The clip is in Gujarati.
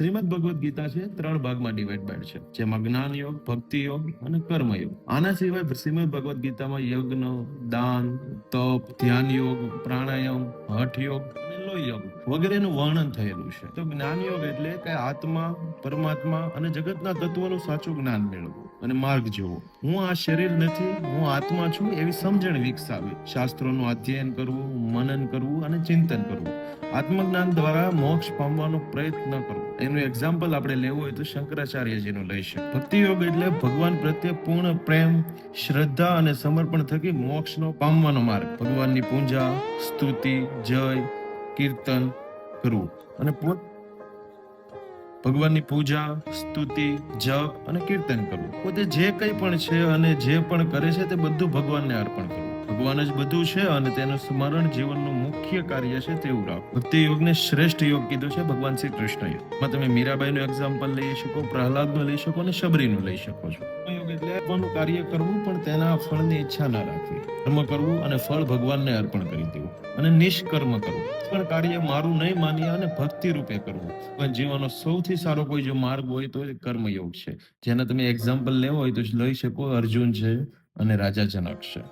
શ્રીમદ ભગવદ ગીતા છે 3 ભાગમાં ડિવાઇડ છે, જેમાં જ્ઞાન યોગ, ભક્તિ યોગ અને કર્મ યોગ. આના સિવાય શ્રીમદ ભગવદ ગીતામાં યજ્ઞ, દાન, તપ, ધ્યાન યોગ, પ્રાણાયામ, હઠ યોગ અને લોહ યોગ વગેરેનું વર્ણન થયેલું છે. તો જ્ઞાન યોગ એટલે કે આત્મા, પરમાત્મા અને જગતના તત્વોનું સાચું જ્ઞાન મેળવવું અને માર્ગ જોવો. હું આ શરીર નથી, હું આત્મા છું એવી સમજણ વિકસાવી, શાસ્ત્રોનું અધ્યયન કરવું, મનન કરવું અને ચિંતન કરવું. આત્મજ્ઞાન દ્વારા મોક્ષ પામવાનો પ્રયત્ન કરવો. એનું એક્ઝામ્પલ આપણે લેવું હોય તો શંકરાચાર્યજીનું લઈ શકીએ. ભક્તિ યોગ એટલે ભગવાન પ્રત્યે પૂર્ણ પ્રેમ, શ્રદ્ધા અને સમર્પણ થકી મોક્ષનો પામવાનો માર્ગ. ભગવાનની પૂજા, સ્તુતિ, જય, કીર્તન કરવું અને ભગવાનની પૂજા, સ્તુતિ, જપ અને કીર્તન કરવું. પોતે જે કંઈ પણ છે અને જે પણ કરે છે તે બધું ભગવાનને અર્પણ કરવું. ભગવાન જ બધું છે અને તેનું સ્મરણ જીવનનું મુખ્ય કાર્ય છે તેવું રાખવું. ભક્તિ યોગને શ્રેષ્ઠ યોગ કીધો છે ભગવાન શ્રી કૃષ્ણએ. એમાં તમે મીરાબાઈનું એક્ઝામ્પલ લઈ શકો, પ્રહલાદનું લઈ શકો અને શબરીનું લઈ શકો છો. યોગ એટલે આપવાનું કાર્ય કરવું પણ તેના ફળની ઈચ્છા ના રાખવી. કર્મ કરવું અને ફળ ભગવાનને અર્પણ કરી દેવું. અને નિષ્કર્મ કરવું, પણ કાર્ય મારું નહીં માની અને ભક્તિ રૂપે કરવું. પણ જીવનનો સૌથી સારો કોઈ જો માર્ગ હોય તો એ કર્મયોગ છે, જેના તમે એક્ઝામ્પલ લેવો હોય તો લઈ શકો અર્જુન છે અને રાજા જનક છે.